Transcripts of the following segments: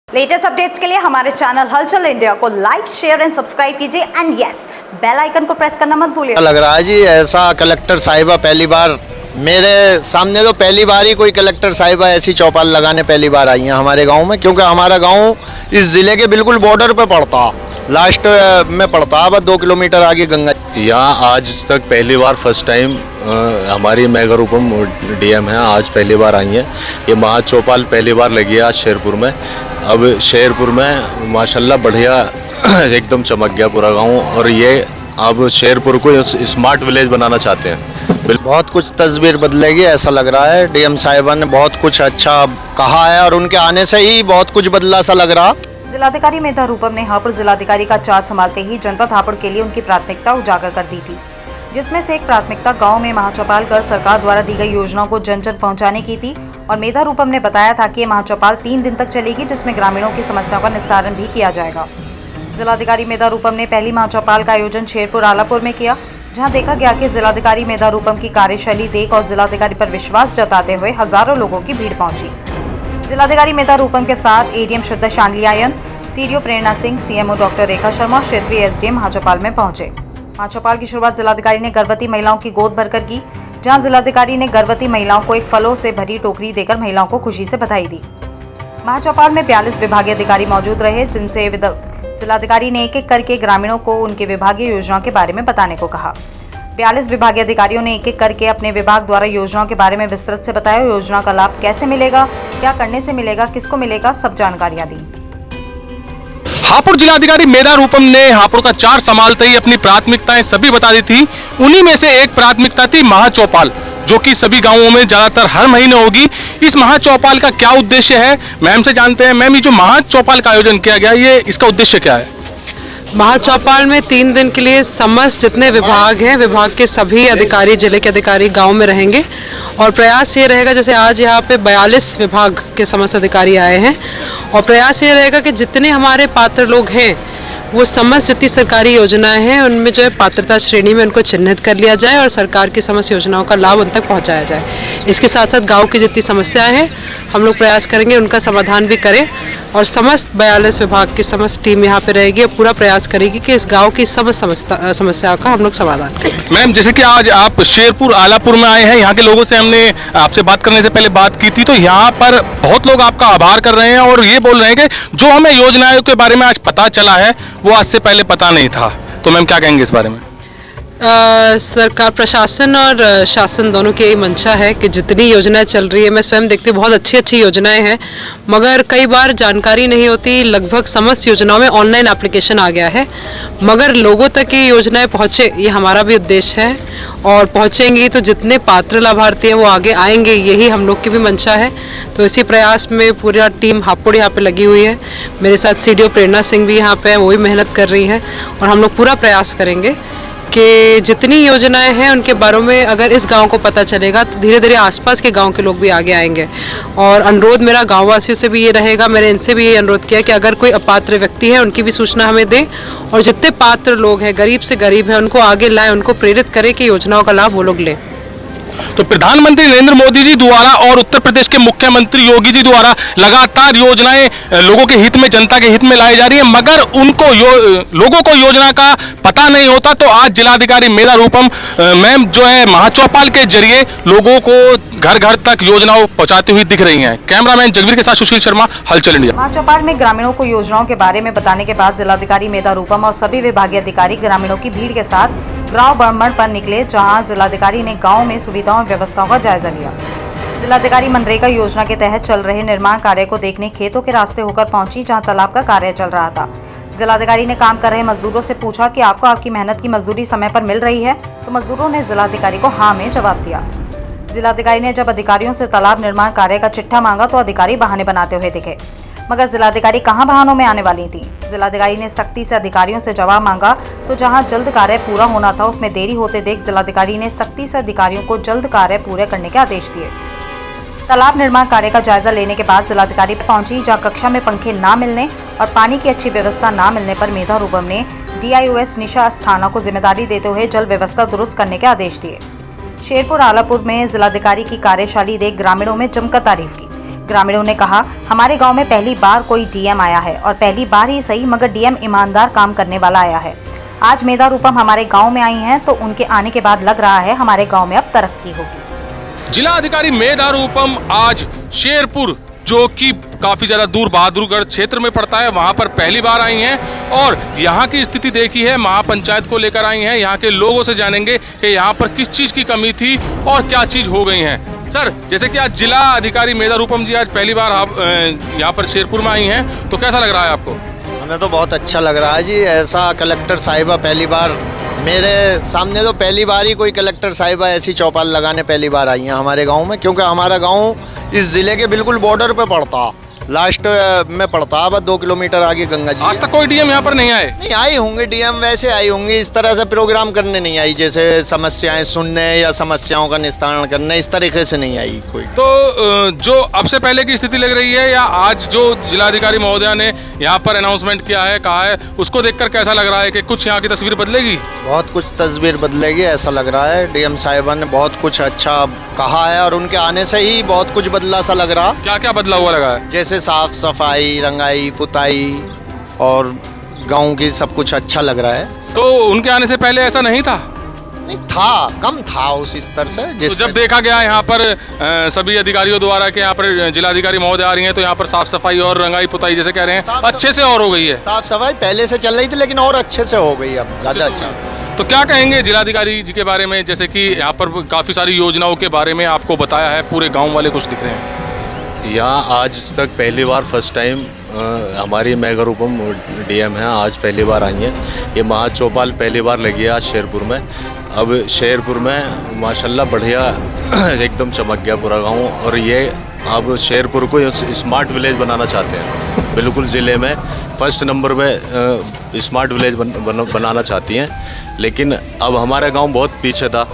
Latest updates के लिए हमारे चैनल हलचल इंडिया को लाइक शेयर एंड सब्सक्राइब कीजिए एंड यस बेल आइकन को प्रेस करना मत भूलिए। लग रहा है जी ऐसा कलेक्टर साहिबा पहली बार मेरे सामने तो पहली बार ही कोई कलेक्टर साहिबा ऐसी चौपाल लगाने पहली बार आई हैं हमारे गांव में, क्योंकि हमारा गांव इस ज़िले के बिल्कुल बॉर्डर पे पड़ता, लास्ट में पड़ता है, बस 2 किलोमीटर आगे गंगा। यहाँ आज तक पहली बार फर्स्ट टाइम हमारी मेगारूपम डीएम है, आज पहली बार आई हैं। ये महा चौपाल पहली बार लगी है आज शेरपुर में। अब शेरपुर में माशाल्लाह बढ़िया एकदम चमक गया पूरा गांव, और ये अब शेरपुर को स्मार्ट विलेज बनाना चाहते हैं। बहुत कुछ तस्वीर बदलेगी ऐसा लग रहा है। डीएम साहिबा ने बहुत कुछ अच्छा कहा है और उनके आने से ही बहुत कुछ बदला सा लग रहा। जिलाधिकारी मेधा रूपम ने हापुड़ जिलाधिकारी का चार्ज संभालते ही जनपद हापुड़ के लिए उनकी प्राथमिकता उजागर कर दी थी, जिसमें से एक प्राथमिकता गांव में महाचौपाल कर सरकार द्वारा दी गई योजनाओं को जन जन पहुंचाने की थी। और मेधा रूपम ने बताया था कि ये महाचौपाल 3 दिन तक चलेगी, जिसमें ग्रामीणों की समस्याओं का निस्तारण भी किया जाएगा। जिलाधिकारी मेधा रूपम ने पहली महाचौपाल का आयोजन शेरपुर आलापुर में किया, जहां देखा गया कि जिलाधिकारी मेधा रूपम की कार्यशैली देख और जिलाधिकारी पर विश्वास जताते हुए हजारों लोगों की भीड़ पहुंची। जिलाधिकारी मेधा रूपम के साथ एडीएम श्रद्धा शांडलियायन, सीडीओ प्रेरणा सिंह, सीएमओ डॉक्टर रेखा शर्मा और क्षेत्रीय एसडीएम महाचौपाल में पहुंचे। महाचौपाल की शुरुआत जिलाधिकारी ने गर्भवती महिलाओं की गोद भरकर की, जहां जिलाधिकारी ने गर्भवती महिलाओं को एक फलों से भरी टोकरी देकर महिलाओं को खुशी से बधाई दी। महाचौपाल में 42 विभागीय अधिकारी मौजूद रहे, जिनसे जिलाधिकारी ने एक एक करके ग्रामीणों को उनके विभागीय योजनाओं के बारे में बताने को कहा। 42 विभागीय अधिकारियों ने एक एक करके अपने विभाग द्वारा योजनाओं के बारे में विस्तृत से बताया। योजना का लाभ कैसे मिलेगा, क्या करने से मिलेगा, किसको मिलेगा, सब जानकारियां दी। हापुड़ जिलाधिकारी मेधा रूपम ने हापुड़ का चार्ज संभालते ही अपनी प्राथमिकताएं सभी बता दी थी। उन्हीं में से एक प्राथमिकता थी महाचौपाल, जो कि सभी गांवों में ज्यादातर हर महीने होगी। इस महाचौपाल का क्या उद्देश्य है, मैम से जानते हैं। मैम, ये जो महाचौपाल का आयोजन किया गया, ये इसका उद्देश्य क्या है? महाचौपाल में 3 दिन के लिए समस्त जितने विभाग हैं, विभाग के सभी अधिकारी, जिले के अधिकारी गांव में रहेंगे। और प्रयास ये रहेगा, जैसे आज यहाँ पे 42 विभाग के समस्त अधिकारी आए हैं, और प्रयास ये रहेगा कि जितने हमारे पात्र लोग हैं वो समस्त जितनी सरकारी योजनाएं हैं उनमें जो है पात्रता श्रेणी में उनको चिन्हित कर लिया जाए और सरकार की समस्त योजनाओं का लाभ उन तक पहुंचाया जाए। इसके साथ साथ गांव की जितनी समस्याएं हैं हम लोग प्रयास करेंगे उनका समाधान भी करें, और समस्त 42 विभाग की समस्त टीम यहाँ पे रहेगी और पूरा प्रयास करेगी कि इस गाँव की समस्त समस्याओं का हम लोग समाधान करें। मैम, जैसे कि आज आप शेरपुर आलापुर में आए हैं, यहाँ के लोगों से हमने आपसे बात करने से पहले बात की थी, तो यहाँ पर बहुत लोग आपका आभार कर रहे हैं और ये बोल रहे हैं कि जो हमें योजनाओं के बारे में आज पता चला है वो आज से पहले पता नहीं था। तो मैम, क्या कहेंगे इस बारे में? सरकार, प्रशासन और शासन दोनों की यही मंशा है कि जितनी योजनाएं चल रही है, मैं स्वयं देखती हूँ बहुत अच्छी अच्छी योजनाएं हैं, मगर कई बार जानकारी नहीं होती। लगभग समस्त योजनाओं में ऑनलाइन एप्लीकेशन आ गया है, मगर लोगों तक ये योजनाएं पहुँचे, ये हमारा भी उद्देश्य है। और पहुँचेंगी तो जितने पात्र लाभार्थी हैं वो आगे आएंगे, यही हम लोग की भी मंशा है। तो इसी प्रयास में पूरा टीम हापुड़ यहाँ पे लगी हुई है। मेरे साथ सीडीओ प्रेरणा सिंह भी यहाँ पे वो भी मेहनत कर रही हैं, और हम लोग पूरा प्रयास करेंगे कि जितनी योजनाएं हैं उनके बारे में अगर इस गांव को पता चलेगा तो धीरे धीरे आसपास के गांव के लोग भी आगे आएंगे। और अनुरोध मेरा गांव वासियों से भी ये रहेगा, मैंने इनसे भी ये अनुरोध किया कि अगर कोई अपात्र व्यक्ति है उनकी भी सूचना हमें दें, और जितने पात्र लोग हैं, गरीब से गरीब हैं, उनको आगे लाएं, उनको प्रेरित करें कि योजनाओं का लाभ वो लोग लें। तो प्रधानमंत्री नरेंद्र मोदी जी द्वारा और उत्तर प्रदेश के मुख्यमंत्री योगी जी द्वारा लगातार योजनाएं लोगों के हित में, जनता के हित में लाई जा रही है, मगर उनको लोगों को योजना का पता नहीं होता। तो आज जिलाधिकारी मेधा रूपम मैम जो है महाचौपाल के जरिए लोगों को घर घर तक योजनाओं पहुंचाती हुई दिख रही हैं। कैमरामैन जगवीर के साथ सुशील शर्मा, हलचल इंडिया। महाचौपाल में ग्रामीणों को योजनाओं के बारे में बताने के बाद जिलाधिकारी मेधा रूपम और सभी विभागीय अधिकारी ग्रामीणों की भीड़ के साथ गांव भ्रमण पर निकले, जहां जिलाधिकारी ने गांव में सुविधाओं और व्यवस्थाओं का जायजा लिया। जिलाधिकारी मनरेगा योजना के तहत चल रहे निर्माण कार्य को देखने खेतों के रास्ते होकर पहुंची, जहां तालाब का कार्य चल रहा था। जिलाधिकारी ने काम कर रहे मजदूरों से पूछा कि आपको आपकी मेहनत की मजदूरी समय पर मिल रही है, तो मजदूरों ने जिलाधिकारी को हाँ में जवाब दिया। जिलाधिकारी ने जब अधिकारियों से तालाब निर्माण कार्य का चिट्ठा मांगा तो अधिकारी बहाने बनाते हुए दिखे, मगर जिलाधिकारी कहां बहानों में आने वाली थी। जिलाधिकारी ने सख्ती से अधिकारियों से जवाब मांगा, तो जहां जल्द कार्य पूरा होना था उसमें देरी होते देख जिलाधिकारी ने सख्ती से अधिकारियों को जल्द कार्य पूरे करने के आदेश दिए। तालाब निर्माण कार्य का जायजा लेने के बाद जिलाधिकारी पहुंची, जहां कक्षा में पंखे ना मिलने और पानी की अच्छी व्यवस्था ना मिलने पर मेधा रूपम ने DIOS निशा अस्थाना को जिम्मेदारी देते हुए जल व्यवस्था दुरुस्त करने के आदेश दिए। शेरपुर आलापुर में जिलाधिकारी की कार्यशैली देख ग्रामीणों में जमकर तारीफ की। ग्रामीणों ने कहा, हमारे गांव में पहली बार कोई डीएम आया है और पहली बार ही सही मगर डीएम ईमानदार काम करने वाला आया है। आज मेधा रूपम हमारे गांव में आई हैं तो उनके आने के बाद लग रहा है हमारे गांव में अब तरक्की होगी। जिला अधिकारी मेधा रूपम आज शेरपुर, जो कि काफी ज्यादा दूर बहादुरगढ़ क्षेत्र में पड़ता है, वहां पर पहली बार आई हैं और यहाँ की स्थिति देखी है, महापंचायत को लेकर आई हैं। यहाँ के लोगों से जानेंगे कि यहाँ पर किस चीज की कमी थी और क्या चीज हो गई है। सर, जैसे कि आज जिला अधिकारी मेधा रूपम जी आज पहली बार आप यहाँ पर शेरपुर में आई हैं, तो कैसा लग रहा है आपको? हमें तो बहुत अच्छा लग रहा है जी। ऐसा कलेक्टर साहिबा पहली बार मेरे सामने, तो पहली बार ही कोई कलेक्टर साहिबा ऐसी चौपाल लगाने पहली बार आई हैं हमारे गांव में, क्योंकि हमारा गांव इस ज़िले के बिल्कुल बॉर्डर पे पड़ता, लास्ट में पड़ता है, बस 2 किलोमीटर आगे गंगा जी। आज तक कोई डीएम यहाँ पर नहीं आए? नहीं, आई होंगे डीएम, वैसे आई होंगी, इस तरह से प्रोग्राम करने नहीं आई, जैसे समस्याएं सुनने या समस्याओं का निस्तारण करने, इस तरीके से नहीं आई कोई। तो जो अब से पहले की स्थिति लग रही है या आज जो जिलाधिकारी महोदया ने यहाँ पर अनाउंसमेंट किया है, कहा है, उसको देखकर कैसा लग रहा है कि कुछ यहाँ की तस्वीर बदलेगी? बहुत कुछ तस्वीर बदलेगी ऐसा लग रहा है। डीएम साहिबा ने बहुत कुछ अच्छा कहा है और उनके आने से ही बहुत कुछ बदला सा लग रहा। क्या क्या बदला हुआ लगा है? जैसे साफ सफाई, रंगाई पुताई और गांव की सब कुछ अच्छा लग रहा है। तो उनके आने से पहले ऐसा नहीं था? नहीं था, कम था उस स्तर से। तो जब देखा गया यहाँ पर सभी अधिकारियों द्वारा कि यहाँ पर जिलाधिकारी महोदय आ रही हैं, तो यहाँ पर साफ सफाई और रंगाई पुताई जैसे कह रहे हैं अच्छे से और हो गई है। साफ सफाई पहले से चल रही थी लेकिन और अच्छे से हो गई, अब ज़्यादा अच्छा। तो क्या कहेंगे जिलाधिकारी जी के बारे में, जैसे कि यहाँ पर काफ़ी सारी योजनाओं के बारे में आपको बताया है, पूरे गाँव वाले खुश दिख रहे हैं? यहाँ आज तक पहली बार फर्स्ट टाइम हमारी मेगा रूपम डीएम है, आज पहली बार आई हैं। ये महा चौपाल पहली बार लगी है आज शेरपुर में। अब शेरपुर में माशाल्लाह बढ़िया एकदम चमक गया पूरा गांव, और ये अब शेरपुर को स्मार्ट विलेज बनाना चाहते हैं। बिल्कुल ज़िले में फर्स्ट नंबर में स्मार्ट विलेज बनाना चाहती हैं, लेकिन अब हमारा गांव बहुत पीछे था,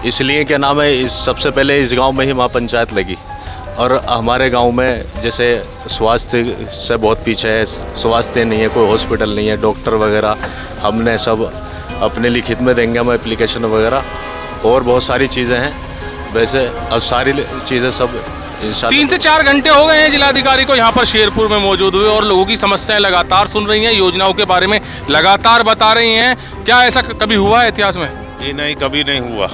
इसलिए क्या नाम है, सबसे पहले इस गांव में ही महापंचायत लगी। और हमारे गांव में जैसे स्वास्थ्य से बहुत पीछे है, स्वास्थ्य नहीं है, कोई हॉस्पिटल नहीं है, डॉक्टर वगैरह हमने सब अपने लिखित में देंगे हम एप्लीकेशन वगैरह, और बहुत सारी चीज़ें हैं। वैसे अब सारी चीज़ें सब 3 से 4 घंटे हो गए हैं जिलाधिकारी को यहाँ पर शेरपुर में मौजूद हुए, और लोगों की समस्याएं लगातार सुन रही हैं, योजनाओं के बारे में लगातार बता रही हैं। क्या ऐसा कभी हुआ है इतिहास में? जी नहीं, कभी नहीं हुआ।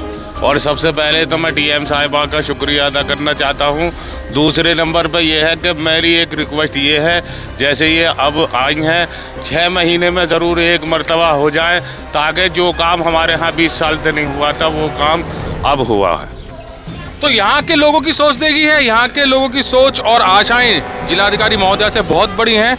और सबसे पहले तो मैं डीएम साहिबा का शुक्रिया अदा करना चाहता हूँ। दूसरे नंबर पर यह है कि मेरी एक रिक्वेस्ट ये है, जैसे ये अब आई हैं 6 महीने में ज़रूर एक मर्तबा हो जाए, ताकि जो काम हमारे यहाँ 20 साल से नहीं हुआ था वो काम अब हुआ है। तो यहाँ के लोगों की सोच देखी है, यहाँ के लोगों की सोच और आशाएं जिलाधिकारी महोदया से बहुत बड़ी हैं।